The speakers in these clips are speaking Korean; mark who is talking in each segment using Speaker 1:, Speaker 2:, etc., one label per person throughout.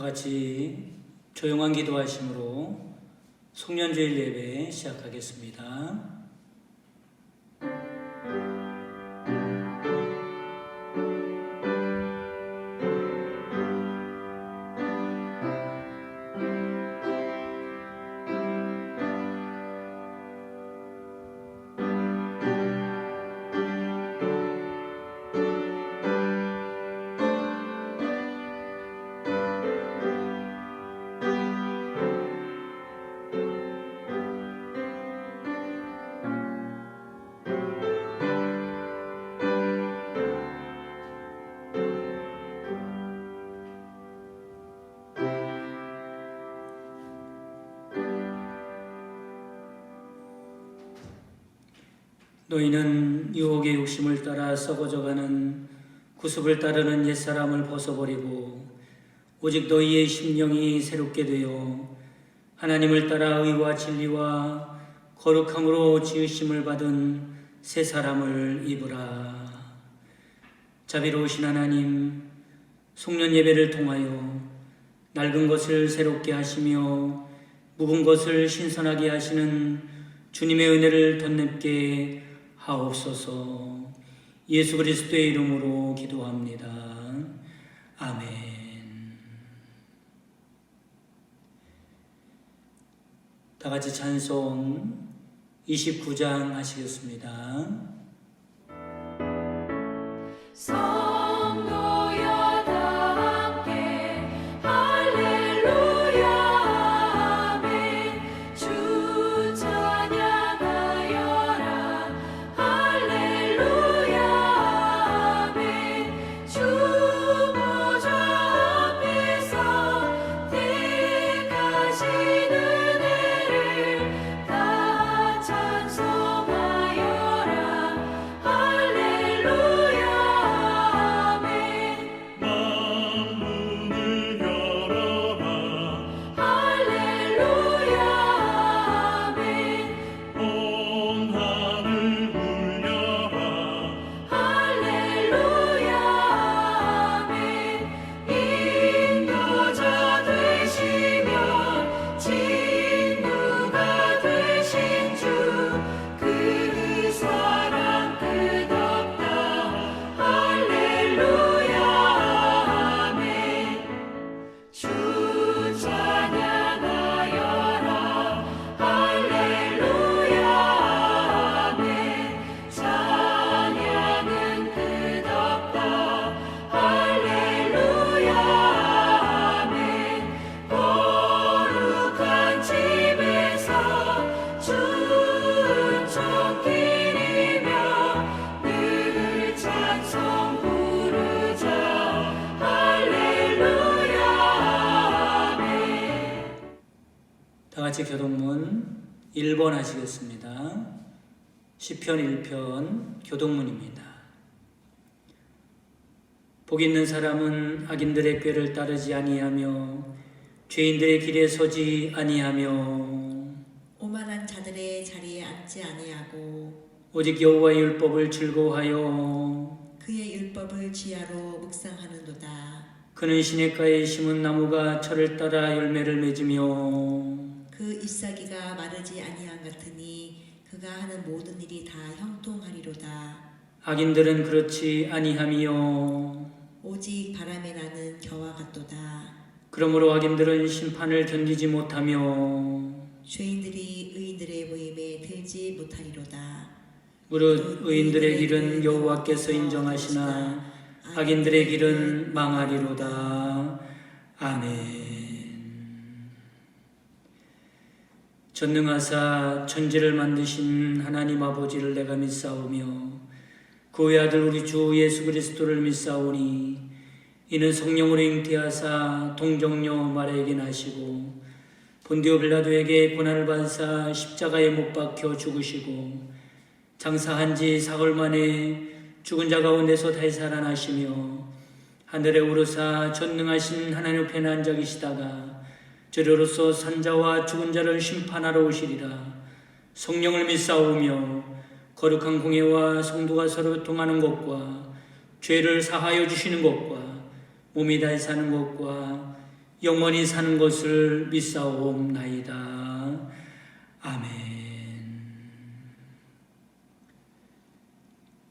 Speaker 1: 같이 조용한 기도하심으로 송년주일 예배 시작하겠습니다. 너희는 유혹의 욕심을 따라 썩어져가는 구습을 따르는 옛사람을 벗어버리고 오직 너희의 심령이 새롭게 되어 하나님을 따라 의와 진리와 거룩함으로 지으심을 받은 새 사람을 입으라. 자비로우신 하나님, 송년 예배를 통하여 낡은 것을 새롭게 하시며 묵은 것을 신선하게 하시는 주님의 은혜를 덧냅게 하옵소서. 예수 그리스도의 이름으로 기도합니다. 아멘. 다 같이 찬송 29장 하시겠습니다. 같이 교동문 1번 하시겠습니다. 시편 1편 교동문입니다. 복 있는 사람은 악인들의 꾀를 따르지 아니하며 죄인들의 길에 서지 아니하며
Speaker 2: 오만한 자들의 자리에 앉지 아니하고
Speaker 1: 오직 여호와의 율법을 즐거워하여
Speaker 2: 그의 율법을 지하로 묵상하는도다.
Speaker 1: 그는 시냇가에 심은 나무가 철을 따라 열매를 맺으며
Speaker 2: 그 잎사귀가 마르지 아니한 같으니 그가 하는 모든 일이 다 형통하리로다.
Speaker 1: 악인들은 그렇지 아니하며
Speaker 2: 오직 바람에 나는 겨와 같도다.
Speaker 1: 그러므로 악인들은 심판을 견디지 못하며
Speaker 2: 죄인들이 의인들의 모임에 들지 못하리로다.
Speaker 1: 무릇 의인들의 길은 여호와께서 인정하시나 악인들의 길은 망하리로다. 아멘. 전능하사 천지를 만드신 하나님 아버지를 내가 믿사오며 그의 아들 우리 주 예수 그리스도를 믿사오니 이는 성령으로 잉태하사 동정녀 마리아에게 나시고 본디오 빌라도에게 고난을 받으사 십자가에 못 박혀 죽으시고 장사한 지 사흘 만에 죽은 자 가운데서 다시 살아나시며 하늘에 오르사 전능하신 하나님 편에 앉아 계시다가 저리로서 산자와 죽은 자를 심판하러 오시리라. 성령을 믿사오며 거룩한 공예와 성도가 서로 통하는 것과 죄를 사하여 주시는 것과 몸이 다시 사는 것과 영원히 사는 것을 믿사옵나이다. 아멘.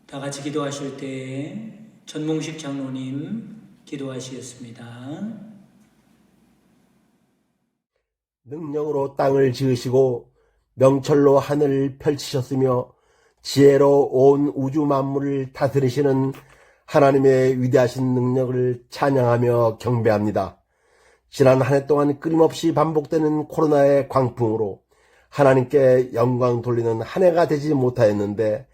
Speaker 1: 다 같이 기도하실 때 전몽식 장로님 기도하시겠습니다.
Speaker 3: 능력으로 땅을 지으시고 명철로 하늘을 펼치셨으며 지혜로 온 우주 만물을 다스리시는 하나님의 위대하신 능력을 찬양하며 경배합니다. 지난 한 해 동안 끊임없이 반복되는 코로나의 광풍으로 하나님께 영광 돌리는 한 해가 되지 못하였는데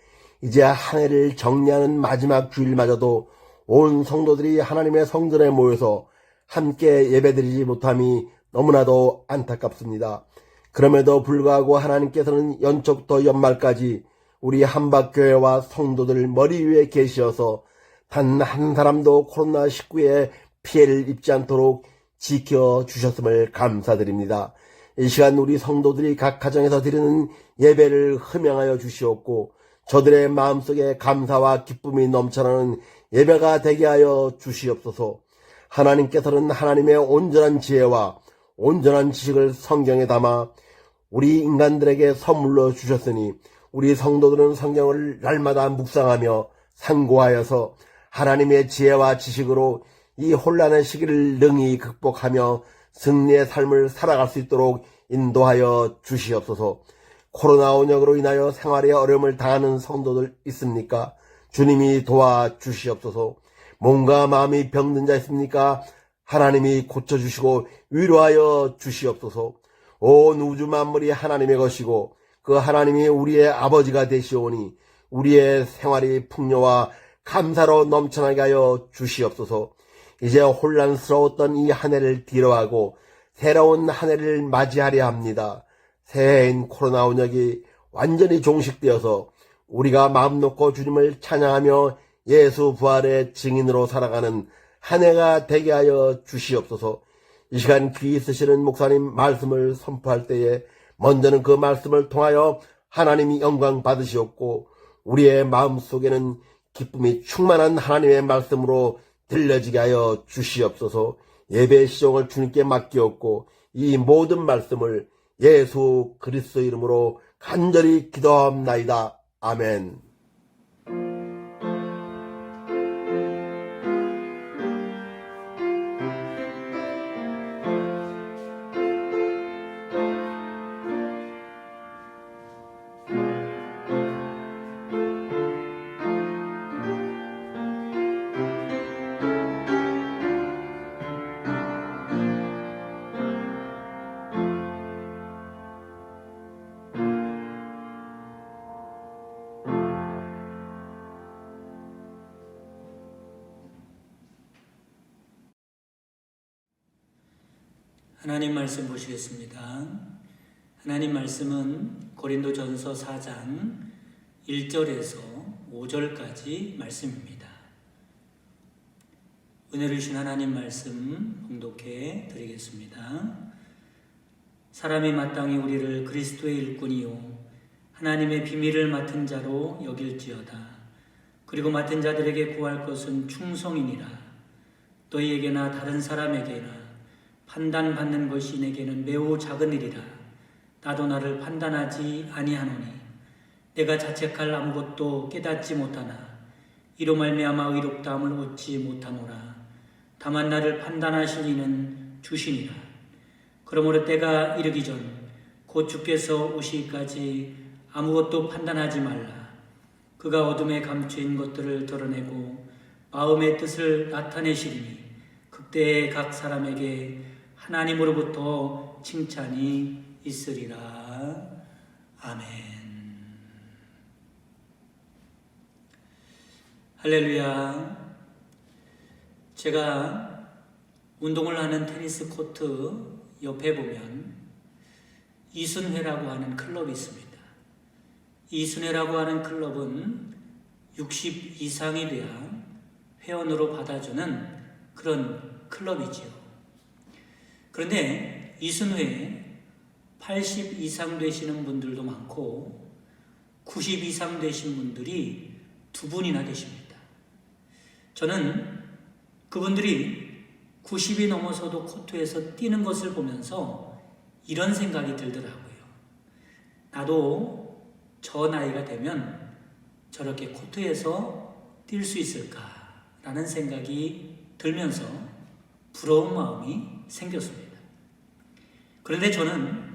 Speaker 3: 이제 한 해를 정리하는 마지막 주일마저도 온 성도들이 하나님의 성전에 모여서 함께 예배드리지 못함이 너무나도 안타깝습니다. 그럼에도 불구하고 하나님께서는 연초부터 연말까지 우리 한박교회와 성도들 머리 위에 계시어서 단 한 사람도 코로나19에 피해를 입지 않도록 지켜주셨음을 감사드립니다. 이 시간 우리 성도들이 각 가정에서 드리는 예배를 흠양하여 주시옵고 저들의 마음속에 감사와 기쁨이 넘쳐나는 예배가 되게 하여 주시옵소서. 하나님께서는 하나님의 온전한 지혜와 온전한 지식을 성경에 담아 우리 인간들에게 선물로 주셨으니 우리 성도들은 성경을 날마다 묵상하며 상고하여서 하나님의 지혜와 지식으로 이 혼란의 시기를 능히 극복하며 승리의 삶을 살아갈 수 있도록 인도하여 주시옵소서. 코로나 원역으로 인하여 생활에 어려움을 당하는 성도들 있습니까? 주님이 도와주시옵소서. 몸과 마음이 병든 자 있습니까? 하나님이 고쳐주시고 위로하여 주시옵소서. 온 우주 만물이 하나님의 것이고 그 하나님이 우리의 아버지가 되시오니 우리의 생활이 풍요와 감사로 넘쳐나게 하여 주시옵소서. 이제 혼란스러웠던 이 한 해를 뒤로하고 새로운 한 해를 맞이하려 합니다. 새해인 코로나 원역이 완전히 종식되어서 우리가 마음 놓고 주님을 찬양하며 예수 부활의 증인으로 살아가는 한 해가 되게 하여 주시옵소서. 이 시간 귀 있으시는 목사님 말씀을 선포할 때에 먼저는 그 말씀을 통하여 하나님이 영광 받으시옵고 우리의 마음속에는 기쁨이 충만한 하나님의 말씀으로 들려지게 하여 주시옵소서. 예배의 시종을 주님께 맡기옵고 이 모든 말씀을 예수 그리스도 이름으로 간절히 기도하옵나이다. 아멘.
Speaker 1: 하나님 말씀 보시겠습니다. 하나님 말씀은 고린도전서 4장 1절에서 5절까지 말씀입니다. 은혜를 주신 하나님 말씀 봉독해 드리겠습니다. 사람이 마땅히 우리를 그리스도의 일꾼이요 하나님의 비밀을 맡은 자로 여길지어다. 그리고 맡은 자들에게 구할 것은 충성이니라. 너희에게나 다른 사람에게나 판단받는 것이 내게는 매우 작은 일이라. 나도 나를 판단하지 아니하노니 내가 자책할 아무것도 깨닫지 못하나 이로 말미암아 의롭다함을 얻지 못하노라. 다만 나를 판단하실 이는 주시니라. 그러므로 때가 이르기 전 곧 주께서 오시기까지 아무것도 판단하지 말라. 그가 어둠에 감추인 것들을 드러내고 마음의 뜻을 나타내시리니 그때에 각 사람에게 하나님으로부터 칭찬이 있으리라. 아멘. 할렐루야. 제가 운동을 하는 테니스 코트 옆에 보면 이순회라고 하는 클럽이 있습니다. 이순회라고 하는 클럽은 60 이상이 돼야 회원으로 받아주는 그런 클럽이지요. 그런데 이순회에 80 이상 되시는 분들도 많고 90 이상 되신 분들이 두 분이나 계십니다. 저는 그분들이 90이 넘어서도 코트에서 뛰는 것을 보면서 이런 생각이 들더라고요. 나도 저 나이가 되면 저렇게 코트에서 뛸 수 있을까라는 생각이 들면서 부러운 마음이 생겼습니다. 그런데 저는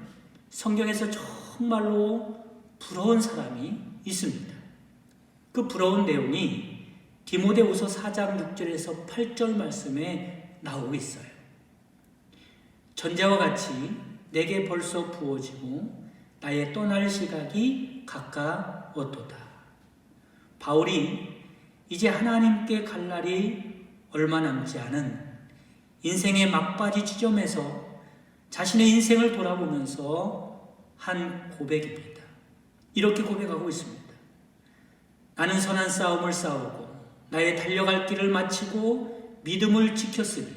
Speaker 1: 성경에서 정말로 부러운 사람이 있습니다. 그 부러운 내용이 디모데후서 4장 6절에서 8절 말씀에 나오고 있어요. 전자와 같이 내게 벌써 부어지고 나의 떠날 시각이 가까웠도다. 바울이 이제 하나님께 갈 날이 얼마 남지 않은 인생의 막바지 지점에서 자신의 인생을 돌아보면서 한 고백입니다. 이렇게 고백하고 있습니다. 나는 선한 싸움을 싸우고 나의 달려갈 길을 마치고 믿음을 지켰으니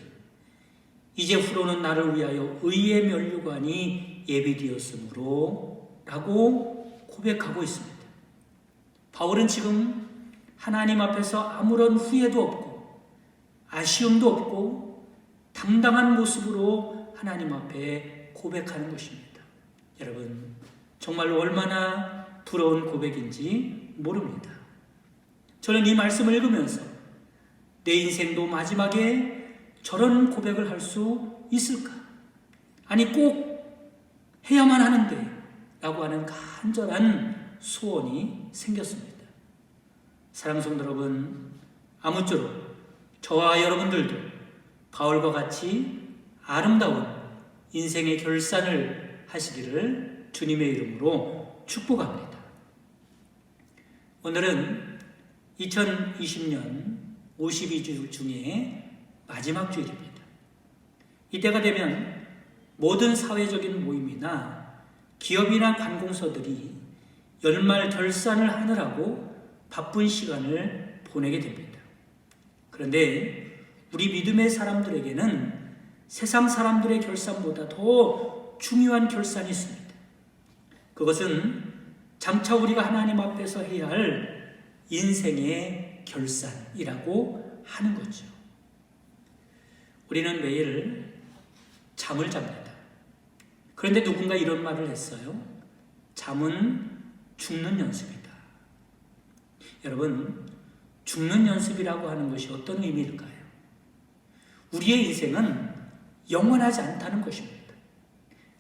Speaker 1: 이제 후로는 나를 위하여 의의 면류관이 예비되었으므로 라고 고백하고 있습니다. 바울은 지금 하나님 앞에서 아무런 후회도 없고 아쉬움도 없고 당당한 모습으로 하나님 앞에 고백하는 것입니다. 여러분, 정말로 얼마나 부러운 고백인지 모릅니다. 저는 이 말씀을 읽으면서 내 인생도 마지막에 저런 고백을 할 수 있을까? 아니, 꼭 해야만 하는데 라고 하는 간절한 소원이 생겼습니다. 사랑하는 성도 여러분, 아무쪼록 저와 여러분들도 바울과 같이 아름다운 인생의 결산을 하시기를 주님의 이름으로 축복합니다. 오늘은 2020년 52주 중에 마지막 주일입니다. 이때가 되면 모든 사회적인 모임이나 기업이나 관공서들이 연말 결산을 하느라고 바쁜 시간을 보내게 됩니다. 그런데 우리 믿음의 사람들에게는 세상 사람들의 결산보다 더 중요한 결산이 있습니다. 그것은 장차 우리가 하나님 앞에서 해야 할 인생의 결산이라고 하는 거죠. 우리는 매일 잠을 잡니다. 그런데 누군가 이런 말을 했어요. 잠은 죽는 연습이다. 여러분, 죽는 연습이라고 하는 것이 어떤 의미일까요? 우리의 인생은 영원하지 않다는 것입니다.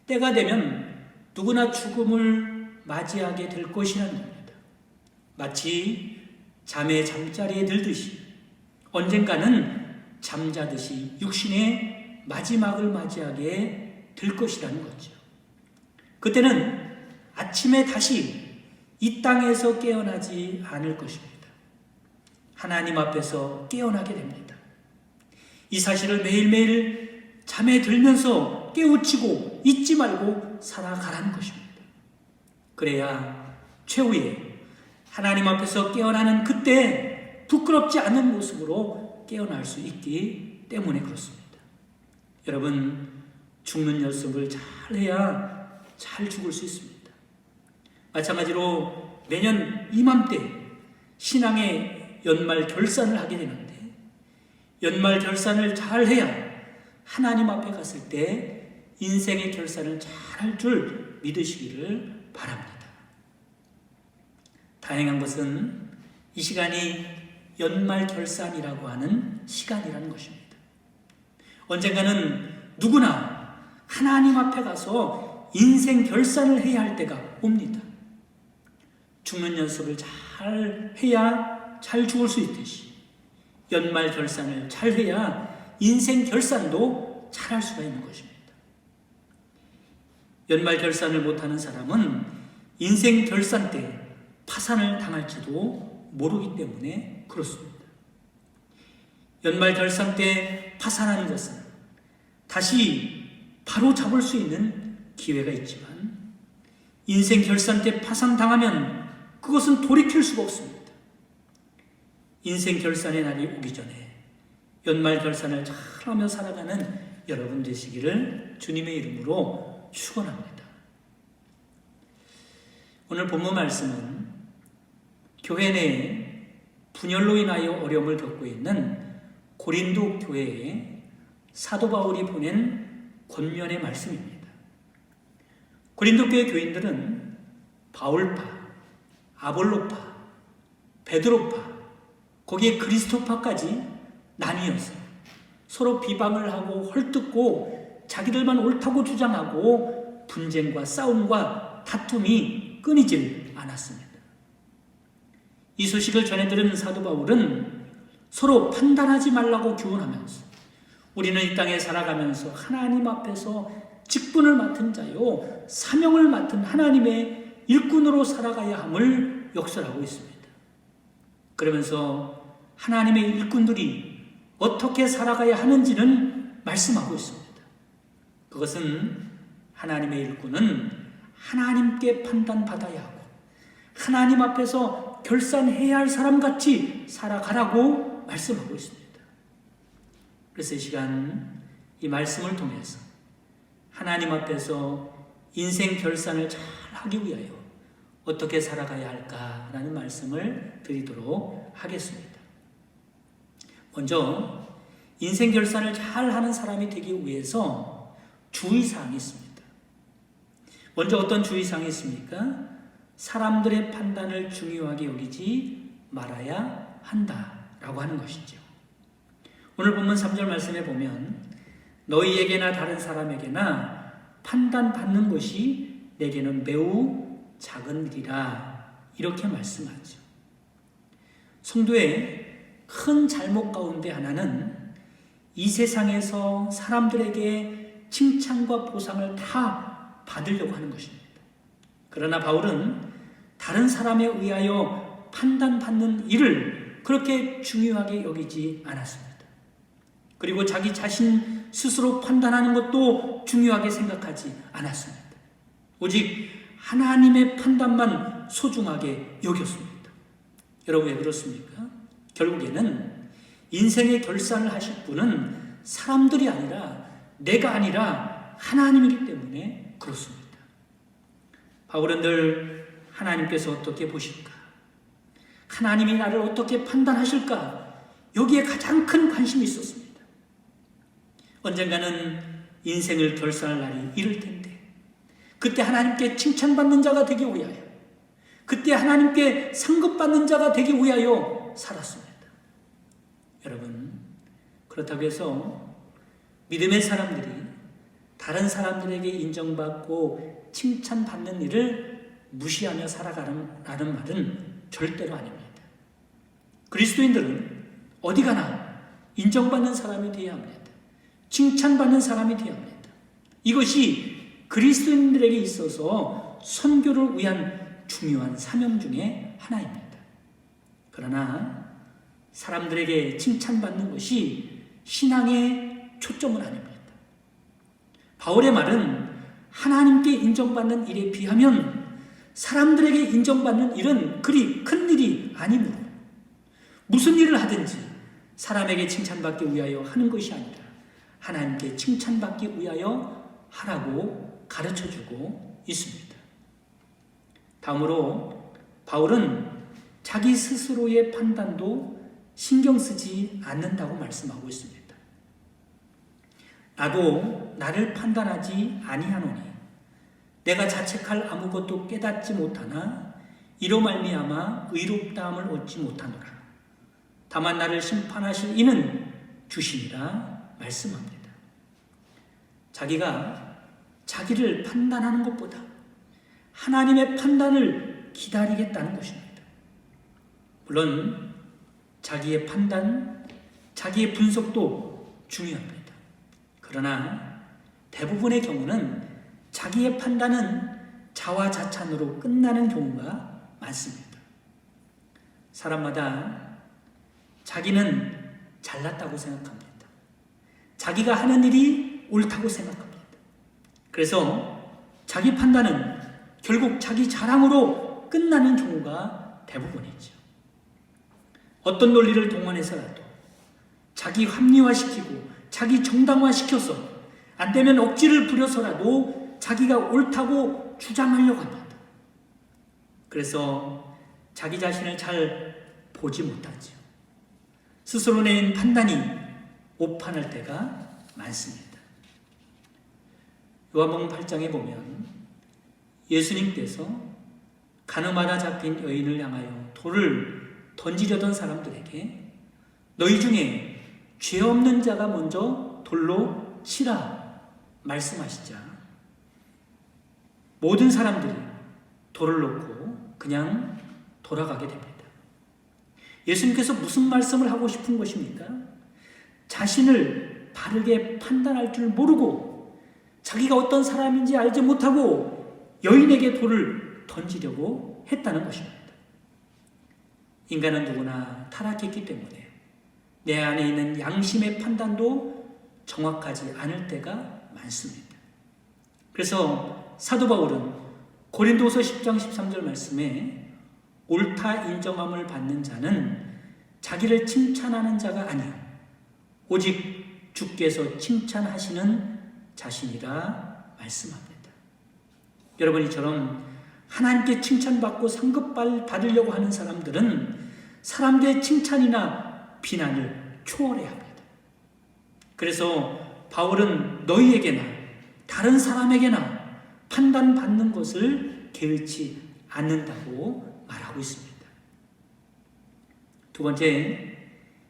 Speaker 1: 때가 되면 누구나 죽음을 맞이하게 될 것이라는 겁니다. 마치 잠의 잠자리에 들듯이 언젠가는 잠자듯이 육신의 마지막을 맞이하게 될 것이라는 거죠. 그때는 아침에 다시 이 땅에서 깨어나지 않을 것입니다. 하나님 앞에서 깨어나게 됩니다. 이 사실을 매일매일 잠에 들면서 깨우치고 잊지 말고 살아가라는 것입니다. 그래야 최후에 하나님 앞에서 깨어나는 그때 부끄럽지 않은 모습으로 깨어날 수 있기 때문에 그렇습니다. 여러분, 죽는 연습을 잘 해야 잘 죽을 수 있습니다. 마찬가지로 매년 이맘때 신앙의 연말 결산을 하게 되는데 연말 결산을 잘 해야 하나님 앞에 갔을 때 인생의 결산을 잘 할 줄 믿으시기를 바랍니다. 다행한 것은 이 시간이 연말 결산이라고 하는 시간이라는 것입니다. 언젠가는 누구나 하나님 앞에 가서 인생 결산을 해야 할 때가 옵니다. 죽는 연습을 잘 해야 잘 죽을 수 있듯이 연말 결산을 잘 해야 인생 결산도 잘 할 수가 있는 것입니다. 연말 결산을 못하는 사람은 인생 결산 때 파산을 당할지도 모르기 때문에 그렇습니다. 연말 결산 때 파산하는 것은 다시 바로 잡을 수 있는 기회가 있지만 인생 결산 때 파산당하면 그것은 돌이킬 수가 없습니다. 인생 결산의 날이 오기 전에 연말 결산을 잘하며 살아가는 여러분 되시기를 주님의 이름으로 축원합니다. 오늘 본문 말씀은 교회 내에 분열로 인하여 어려움을 겪고 있는 고린도 교회에 사도 바울이 보낸 권면의 말씀입니다. 고린도 교회 교인들은 바울파, 아볼로파, 베드로파, 거기에 그리스도파까지 나뉘어서 서로 비방을 하고 헐뜯고 자기들만 옳다고 주장하고 분쟁과 싸움과 다툼이 끊이질 않았습니다. 이 소식을 전해들은 사도 바울은 서로 판단하지 말라고 교훈하면서 우리는 이 땅에 살아가면서 하나님 앞에서 직분을 맡은 자요 사명을 맡은 하나님의 일꾼으로 살아가야 함을 역설하고 있습니다. 그러면서 하나님의 일꾼들이 어떻게 살아가야 하는지는 말씀하고 있습니다. 그것은 하나님의 일꾼은 하나님께 판단받아야 하고 하나님 앞에서 결산해야 할 사람같이 살아가라고 말씀하고 있습니다. 그래서 이 시간 이 말씀을 통해서 하나님 앞에서 인생 결산을 잘 하기 위하여 어떻게 살아가야 할까라는 말씀을 드리도록 하겠습니다. 먼저 인생 결산을 잘 하는 사람이 되기 위해서 주의사항이 있습니다. 먼저 어떤 주의사항이 있습니까? 사람들의 판단을 중요하게 여기지 말아야 한다라고 하는 것이죠. 오늘 본문 3절 말씀에 보면 너희에게나 다른 사람에게나 판단받는 것이 내게는 매우 작은 일이라 이렇게 말씀하죠. 성도의 큰 잘못 가운데 하나는 이 세상에서 사람들에게 칭찬과 보상을 다 받으려고 하는 것입니다. 그러나 바울은 다른 사람에 의하여 판단받는 일을 그렇게 중요하게 여기지 않았습니다. 그리고 자기 자신 스스로 판단하는 것도 중요하게 생각하지 않았습니다. 오직 하나님의 판단만 소중하게 여겼습니다. 여러분 왜 그렇습니까? 결국에는 인생의 결산을 하실 분은 사람들이 아니라 내가 아니라 하나님이기 때문에 그렇습니다. 바울은 늘 하나님께서 어떻게 보실까? 하나님이 나를 어떻게 판단하실까? 여기에 가장 큰 관심이 있었습니다. 언젠가는 인생을 결산할 날이 이를 텐데 그때 하나님께 칭찬받는 자가 되기 위하여 그때 하나님께 상급받는 자가 되기 위하여 살았습니다. 여러분 그렇다고 해서 믿음의 사람들이 다른 사람들에게 인정받고 칭찬받는 일을 무시하며 살아가라는 말은 절대로 아닙니다. 그리스도인들은 어디 가나 인정받는 사람이 되어야 합니다. 칭찬받는 사람이 되어야 합니다. 이것이 그리스도인들에게 있어서 선교를 위한 중요한 사명 중에 하나입니다. 그러나 사람들에게 칭찬받는 것이 신앙의 초점은 아닙니다. 바울의 말은 하나님께 인정받는 일에 비하면 사람들에게 인정받는 일은 그리 큰 일이 아니므로 무슨 일을 하든지 사람에게 칭찬받기 위하여 하는 것이 아니라 하나님께 칭찬받기 위하여 하라고 가르쳐주고 있습니다. 다음으로 바울은 자기 스스로의 판단도 신경 쓰지 않는다고 말씀하고 있습니다. 나도 나를 판단하지 아니하노니 내가 자책할 아무것도 깨닫지 못하나 이로 말미암아 의롭다함을 얻지 못하노라. 다만 나를 심판하실 이는 주시니라 말씀합니다. 자기가 자기를 판단하는 것보다 하나님의 판단을 기다리겠다는 것입니다. 물론 자기의 판단, 자기의 분석도 중요합니다. 그러나 대부분의 경우는 자기의 판단은 자화자찬으로 끝나는 경우가 많습니다. 사람마다 자기는 잘났다고 생각합니다. 자기가 하는 일이 옳다고 생각합니다. 그래서 자기 판단은 결국 자기 자랑으로 끝나는 경우가 대부분이죠. 어떤 논리를 동원해서라도 자기 합리화시키고 자기 정당화시켜서 안 되면 억지를 부려서라도 자기가 옳다고 주장하려고 합니다. 그래서 자기 자신을 잘 보지 못하죠. 스스로 낸 판단이 오판할 때가 많습니다. 요한복음 8장에 보면 예수님께서 가늠하다 잡힌 여인을 향하여 돌을 던지려던 사람들에게 너희 중에 죄 없는 자가 먼저 돌로 치라 말씀하시자 모든 사람들이 돌을 놓고 그냥 돌아가게 됩니다. 예수님께서 무슨 말씀을 하고 싶은 것입니까? 자신을 바르게 판단할 줄 모르고 자기가 어떤 사람인지 알지 못하고 여인에게 돌을 던지려고 했다는 것입니다. 인간은 누구나 타락했기 때문에 내 안에 있는 양심의 판단도 정확하지 않을 때가 많습니다. 그래서 사도 바울은 고린도서 10장 13절 말씀에 옳다 인정함을 받는 자는 자기를 칭찬하는 자가 아니요 오직 주께서 칭찬하시는 자신이라 말씀합니다. 여러분, 이처럼 하나님께 칭찬받고 상급 받으려고 하는 사람들은 사람들의 칭찬이나 비난을 초월해야 합니다. 그래서 바울은 너희에게나 다른 사람에게나 판단받는 것을 게을치 않는다고 말하고 있습니다. 두 번째,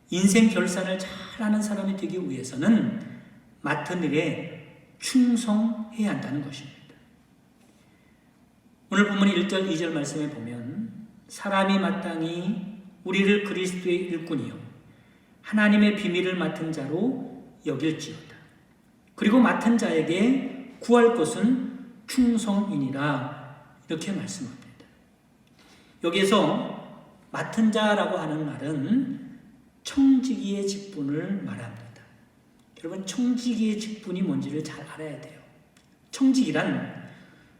Speaker 1: 인생 결산을 잘하는 사람이 되기 위해서는 맡은 일에 충성해야 한다는 것입니다. 오늘 본문 1절 2절 말씀에 보면 사람이 마땅히 우리를 그리스도의 일꾼이요 하나님의 비밀을 맡은 자로 여길지어다. 그리고 맡은 자에게 구할 것은 충성이니라 이렇게 말씀합니다. 여기에서 맡은 자라고 하는 말은 청지기의 직분을 말합니다. 여러분, 청지기의 직분이 뭔지를 잘 알아야 돼요. 청지기란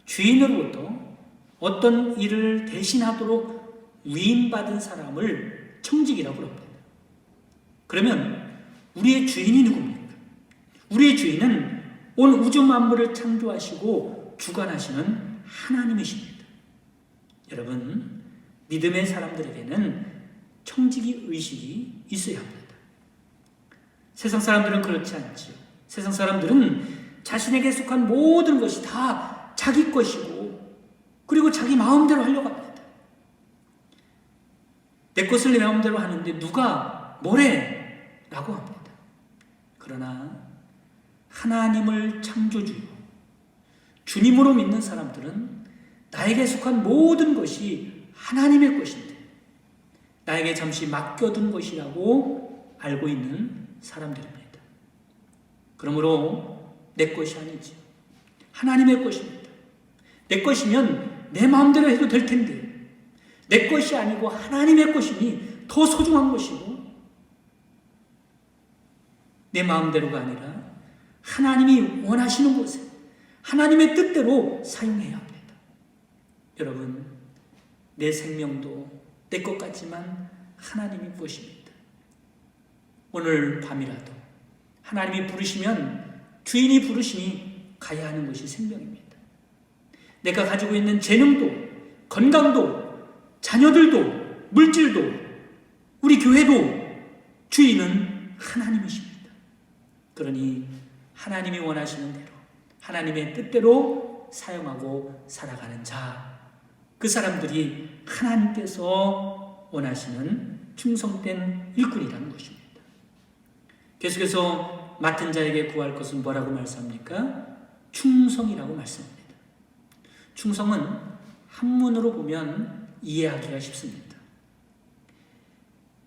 Speaker 1: 주인으로부터 어떤 일을 대신하도록 위임받은 사람을 청지기라고 합니다. 그러면 우리의 주인이 누굽니까? 우리의 주인은 온 우주 만물을 창조하시고 주관하시는 하나님이십니다. 여러분, 믿음의 사람들에게는 청지기 의식이 있어야 합니다. 세상 사람들은 그렇지 않지요. 세상 사람들은 자신에게 속한 모든 것이 다 자기 것이고 그리고 자기 마음대로 하려고 합니다. 내 것을 내 마음대로 하는데 누가 뭐래? 라고 합니다. 그러나 하나님을 창조주요 주님으로 믿는 사람들은 나에게 속한 모든 것이 하나님의 것인데 나에게 잠시 맡겨둔 것이라고 알고 있는 사람들입니다. 그러므로 내 것이 아니지 하나님의 것입니다. 내 것이면 내 마음대로 해도 될 텐데 내 것이 아니고 하나님의 것이니 더 소중한 것이고 내 마음대로가 아니라 하나님이 원하시는 곳에 하나님의 뜻대로 사용해야 합니다. 여러분, 내 생명도 내 것 같지만 하나님이 것입니다. 오늘 밤이라도 하나님이 부르시면 주인이 부르시니 가야 하는 것이 생명입니다. 내가 가지고 있는 재능도 건강도 자녀들도 물질도 우리 교회도 주인은 하나님이십니다. 그러니 하나님이 원하시는 대로 하나님의 뜻대로 사용하고 살아가는 자, 그 사람들이 하나님께서 원하시는 충성된 일꾼이라는 것입니다. 계속해서 맡은 자에게 구할 것은 뭐라고 말씀합니까? 충성이라고 말씀합니다. 충성은 한문으로 보면 이해하기가 쉽습니다.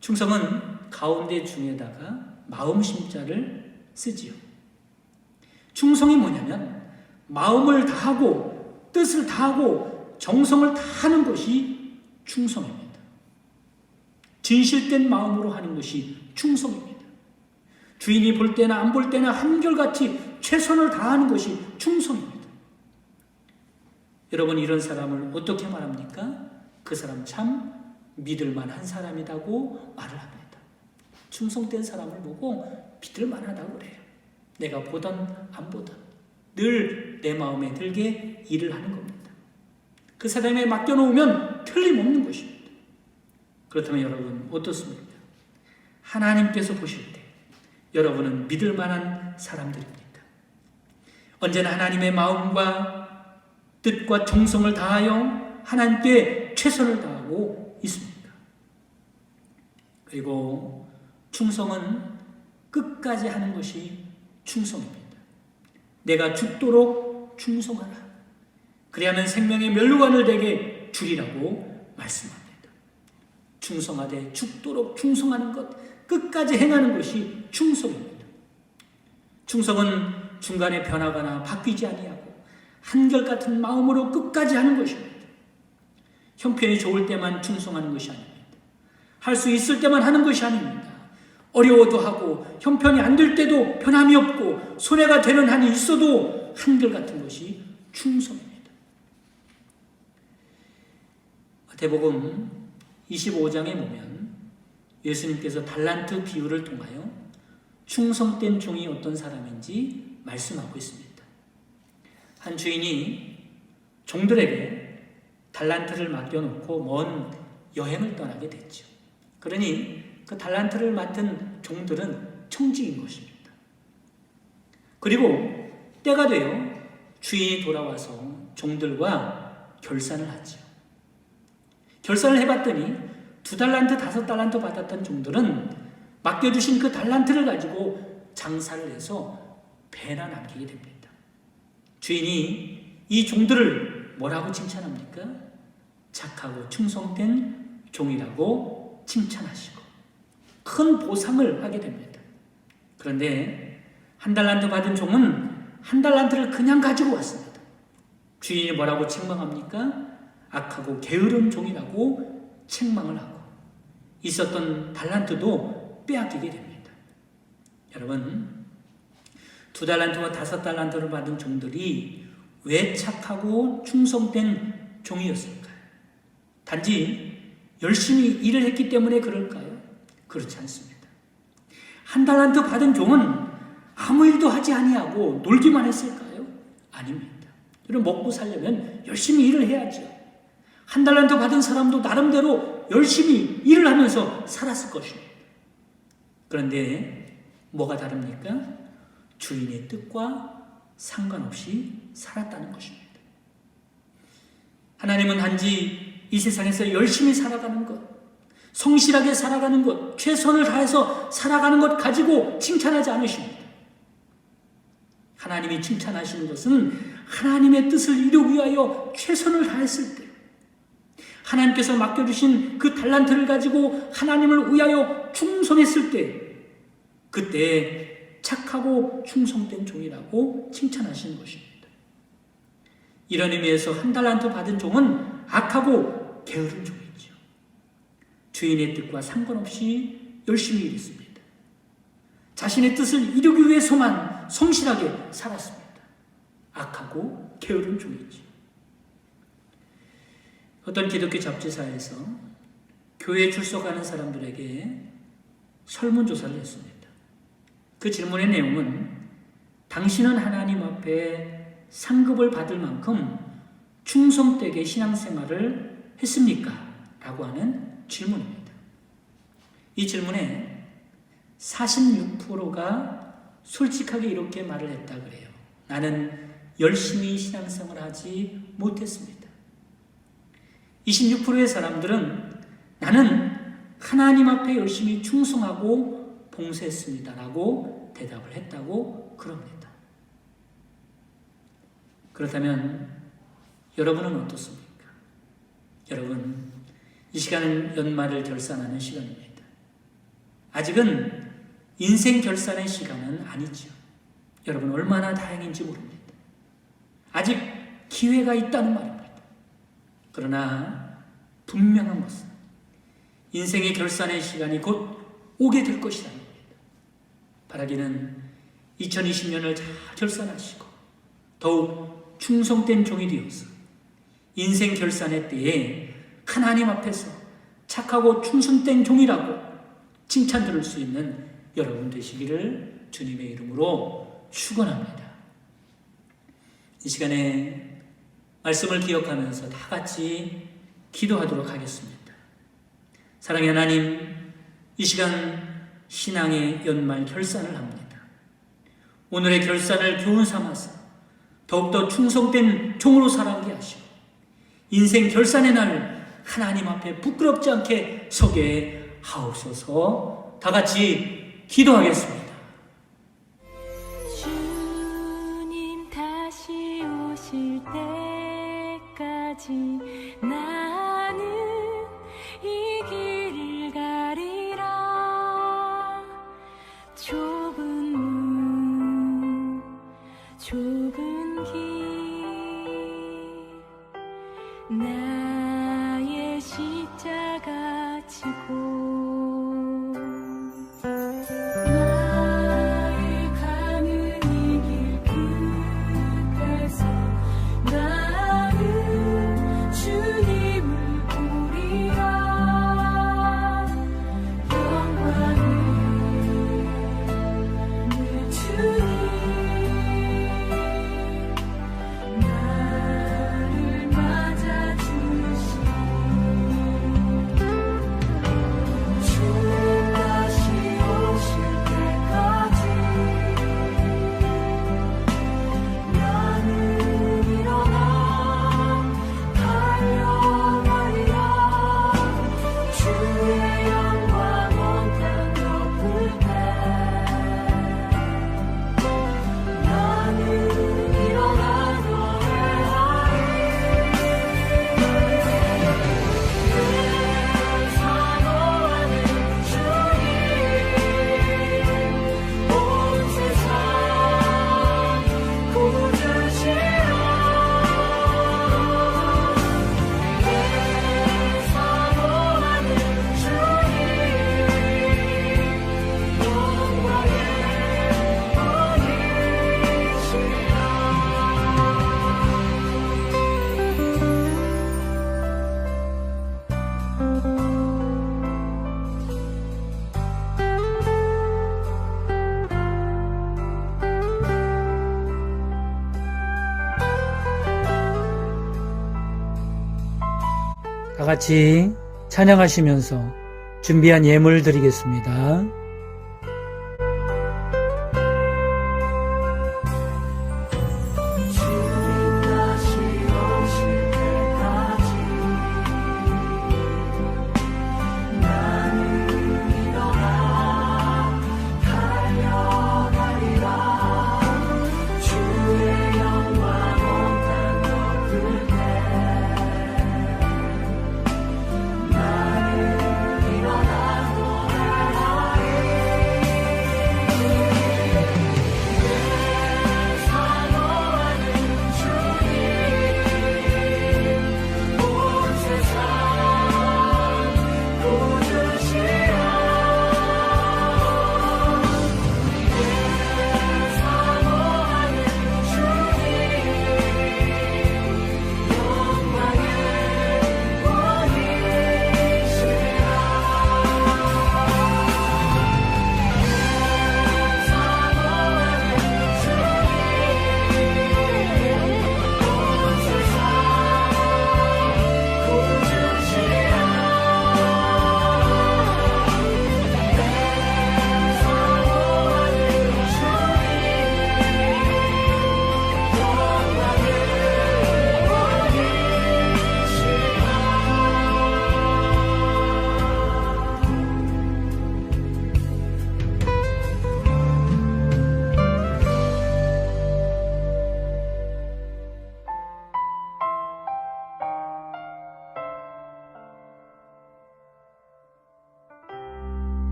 Speaker 1: 충성은 가운데 중에다가 마음심자를 쓰지요. 충성이 뭐냐면 마음을 다하고 뜻을 다하고 정성을 다하는 것이 충성입니다. 진실된 마음으로 하는 것이 충성입니다. 주인이 볼 때나 안 볼 때나 한결같이 최선을 다하는 것이 충성입니다. 여러분, 이런 사람을 어떻게 말합니까? 그 사람 참 믿을 만한 사람이라고 말을 합니다. 충성된 사람을 보고 믿을 만하다고 그래요. 내가 보던 안 보던 늘 내 마음에 들게 일을 하는 겁니다. 그 사람에 맡겨놓으면 틀림없는 것입니다. 그렇다면 여러분 어떻습니까? 하나님께서 보실 때 여러분은 믿을 만한 사람들입니다. 언제나 하나님의 마음과 뜻과 정성을 다하여 하나님께 최선을 다하고 있습니다. 그리고 충성은 끝까지 하는 것이 충성입니다. 내가 죽도록 충성하라. 그리하면 생명의 멸류관을 내게 주리라고 말씀합니다. 충성하되 죽도록 충성하는 것, 끝까지 행하는 것이 충성입니다. 충성은 중간에 변하거나 바뀌지 아니하고 한결같은 마음으로 끝까지 하는 것입니다. 형편이 좋을 때만 충성하는 것이 아닙니다. 할 수 있을 때만 하는 것이 아닙니다. 어려워도 하고 형편이 안 될 때도 변함이 없고 손해가 되는 한이 있어도 한결같은 것이 충성입니다. 마태복음 25장에 보면 예수님께서 달란트 비유를 통하여 충성된 종이 어떤 사람인지 말씀하고 있습니다. 한 주인이 종들에게 달란트를 맡겨놓고 먼 여행을 떠나게 됐죠. 그러니 그 달란트를 맡은 종들은 청직인 것입니다. 그리고 때가 되어 주인이 돌아와서 종들과 결산을 하죠. 결산을 해봤더니 2달란트, 5달란트 받았던 종들은 맡겨주신 그 달란트를 가지고 장사를 해서 배나 남기게 됩니다. 주인이 이 종들을 뭐라고 칭찬합니까? 착하고 충성된 종이라고 칭찬하시고 큰 보상을 하게 됩니다. 그런데 1달란트 받은 종은 1달란트를 그냥 가지고 왔습니다. 주인이 뭐라고 책망합니까? 악하고 게으른 종이라고 책망을 하고 있었던 달란트도 빼앗기게 됩니다. 여러분, 2달란트와 5달란트를 받은 종들이 왜 착하고 충성된 종이었을까요? 단지 열심히 일을 했기 때문에 그럴까요? 그렇지 않습니다. 1달란트 받은 종은 아무 일도 하지 아니하고 놀기만 했을까요? 아닙니다. 여러분, 먹고 살려면 열심히 일을 해야죠. 1달란트 받은 사람도 나름대로 열심히 일을 하면서 살았을 것입니다. 그런데 뭐가 다릅니까? 주인의 뜻과 상관없이 살았다는 것입니다. 하나님은 단지 이 세상에서 열심히 살아가는 것, 성실하게 살아가는 것, 최선을 다해서 살아가는 것 가지고 칭찬하지 않으십니다. 하나님이 칭찬하시는 것은 하나님의 뜻을 이루기 위하여 최선을 다했을 때, 하나님께서 맡겨주신 그 달란트를 가지고 하나님을 위하여 충성했을 때, 그때 착하고 충성된 종이라고 칭찬하시는 것입니다. 이런 의미에서 1달란트 받은 종은 악하고 게으른 종이죠. 주인의 뜻과 상관없이 열심히 일했습니다. 자신의 뜻을 이루기 위해서만 성실하게 살았습니다. 악하고 게으른 종이죠. 어떤 기독교 잡지사에서 교회에 출석하는 사람들에게 설문조사를 했습니다. 그 질문의 내용은 당신은 하나님 앞에 상급을 받을 만큼 충성되게 신앙생활을 했습니까? 라고 하는 질문입니다. 이 질문에 46%가 솔직하게 이렇게 말을 했다 그래요. 나는 열심히 신앙생활을 하지 못했습니다. 26%의 사람들은 나는 하나님 앞에 열심히 충성하고 봉사했습니다 라고 대답을 했다고 그럽니다. 그렇다면 여러분은 어떻습니까? 여러분, 이 시간은 연말을 결산하는 시간입니다. 아직은 인생 결산의 시간은 아니죠. 여러분, 얼마나 다행인지 모릅니다. 아직 기회가 있다는 말입니다. 그러나 분명한 것은 인생의 결산의 시간이 곧 오게 될 것이라는 겁니다. 바라기는 2020년을 잘 결산하시고 더욱 충성된 종이 되어서 인생 결산의 때에 하나님 앞에서 착하고 충성된 종이라고 칭찬 들을 수 있는 여러분 되시기를 주님의 이름으로 축원합니다. 이 시간에 말씀을 기억하면서 다 같이 기도하도록 하겠습니다. 사랑의 하나님, 이 시간 신앙의 연말 결산을 합니다. 오늘의 결산을 교훈 삼아서 더욱더 충성된 종으로 살아가게 하시고 인생 결산의 날 하나님 앞에 부끄럽지 않게 서게 하옵소서. 다 같이 기도하겠습니다.
Speaker 4: 주님 다시 오실 때까지 나는 이 길을 가리라. 좁은 문 좁은 길 나의 십자가 지고 나의 가는 이 길 끝에서 나는 주님을 보리라. 영광을 내 주님 나를 맞아주시고 주님 다시 오실 때까지 나는 일어나 달려가리라. 주의 영광 온 땅 덮을 때 나는 일어나 노래하리. 내 사모하는 주님 온 세상 구주시라. 내 사모하는 주님 영광의 분이시라.
Speaker 1: 다 같이 찬양하시면서 준비한 예물 드리겠습니다.
Speaker 4: 주님 다시 오실 때까지 나는 일어나 달려가리라. 주의 영광 온 땅 덮을 때 나는 일어나 노래하리. 내 사모하는 주님 온 세상 구주시라. 내 사모하는 주님 영광의 분이시라.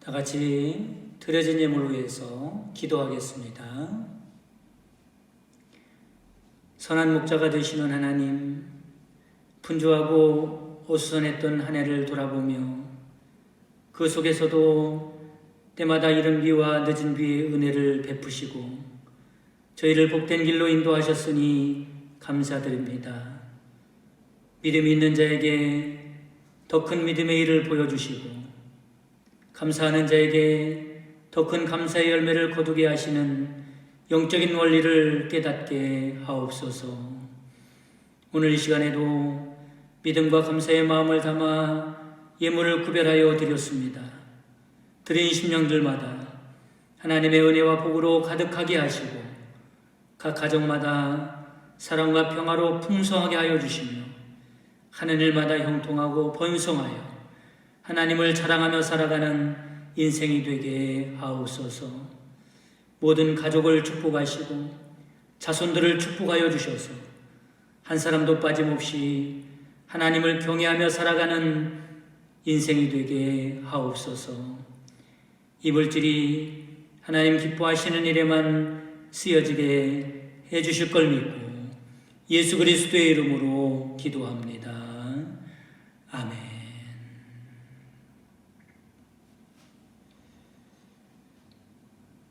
Speaker 1: 다 같이 드려진 예물을 위해서 기도하겠습니다. 선한 목자가 되시는 하나님, 분주하고 어수선했던 한 해를 돌아보며 그 속에서도 때마다 이른 비와 늦은 비의 은혜를 베푸시고 저희를 복된 길로 인도하셨으니 감사드립니다. 믿음이 있는 자에게 더 큰 믿음의 일을 보여주시고 감사하는 자에게 더 큰 감사의 열매를 거두게 하시는 영적인 원리를 깨닫게 하옵소서. 오늘 이 시간에도 믿음과 감사의 마음을 담아 예물을 구별하여 드렸습니다. 드린 심령들마다 하나님의 은혜와 복으로 가득하게 하시고 각 가정마다 사랑과 평화로 풍성하게 하여 주시며 하는 일마다 형통하고 번성하여 하나님을 자랑하며 살아가는 인생이 되게 하옵소서. 모든 가족을 축복하시고 자손들을 축복하여 주셔서 한 사람도 빠짐없이 하나님을 경외하며 살아가는 인생이 되게 하옵소서. 이 물질이 하나님 기뻐하시는 일에만 쓰여지게 해주실 걸 믿고 예수 그리스도의 이름으로 기도합니다. 아멘.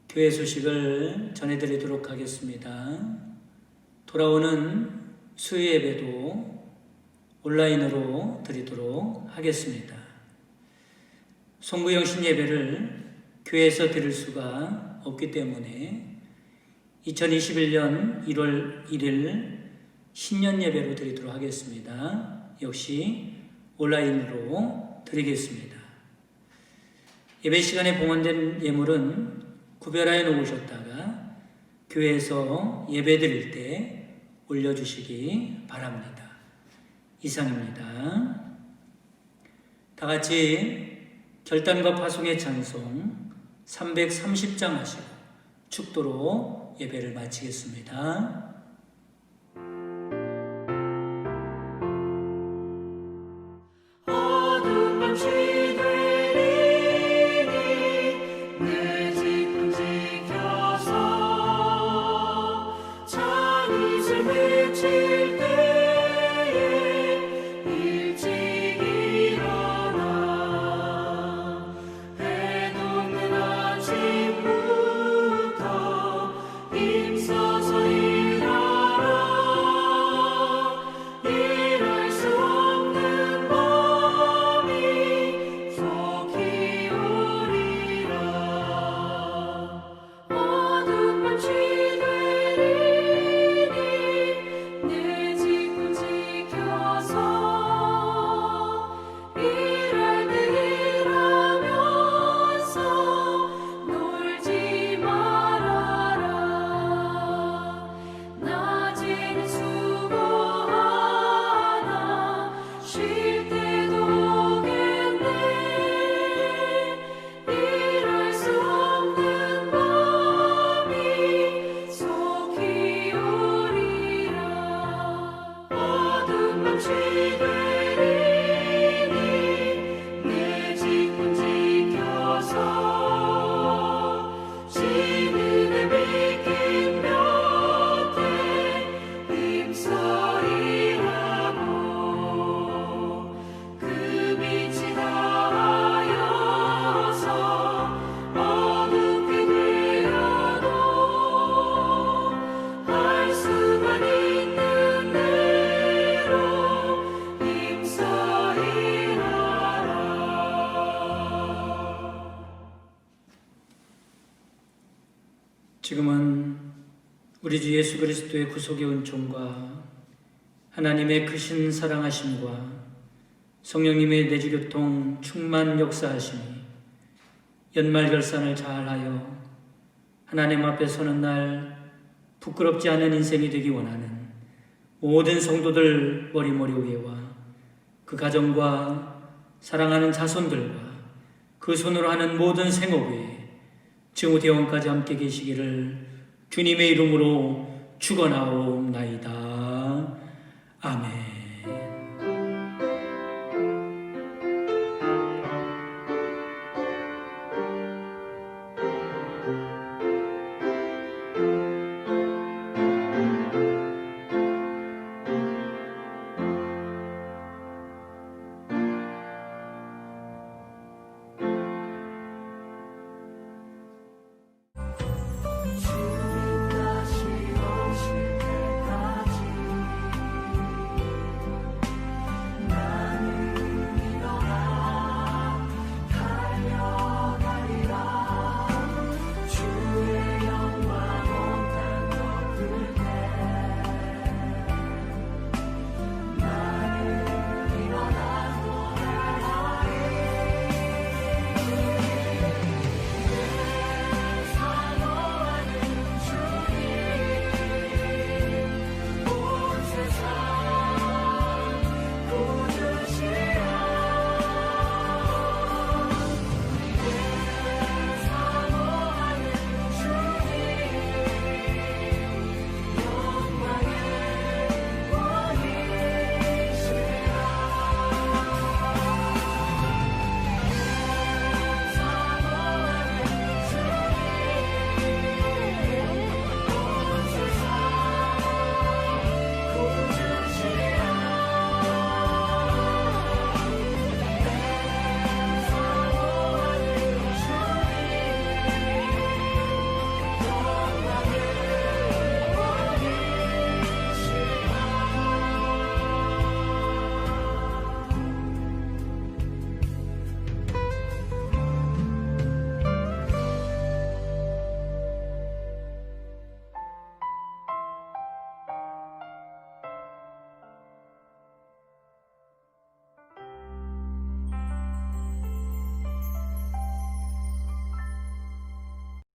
Speaker 1: 교회 소식을 전해드리도록 하겠습니다. 돌아오는 수요 예배도 온라인으로 드리도록 하겠습니다. 송구영신 예배를 교회에서 드릴 수가 없기 때문에 2021년 1월 1일 신년 예배로 드리도록 하겠습니다. 역시 온라인으로 드리겠습니다. 예배 시간에 봉헌된 예물은 구별하여 놓으셨다가 교회에서 예배 드릴 때 올려주시기 바랍니다. 이상입니다. 다 같이 결단과 파송의 찬송 330장 하시고 축도로 예배를 마치겠습니다.
Speaker 4: 어두운 밤 시되리니 내 집 지켜서 찬 이슬 맺힐 때에 일찍 일어나 해 녹는 아침부터 힘써서 일하라. 일할 수 없는 밤이 속히 오리라. 어두운 밤 시되리니 내 집을 지켜서 일할 때 일하면서 놀지 말아라. 낮에는 수고하나 쉴 때도 오겠네. 일할 수 없는 밤이 속히 오리라. 어두운 밤 시되리니 내 집을 지켜서 시민의 비긴 곁에 힘써 일하고 그 빛이 다하여서 어둡게 되어도 할 수만 있는 대로 힘써 일하라.
Speaker 1: 지금은 우리 주 예수 그리스도의 구속의 은총과 하나님의 크신 사랑하심과 성령님의 내주교통 충만 역사하심이 연말 결산을 잘하여 하나님 앞에 서는 날 부끄럽지 않은 인생이 되기 원하는 모든 성도들 머리머리 위에와 그 가정과 사랑하는 자손들과 그 손으로 하는 모든 생업 위에 지금부터 영원까지 함께 계시기를 주님의 이름으로 축원하옵나이다. 아멘.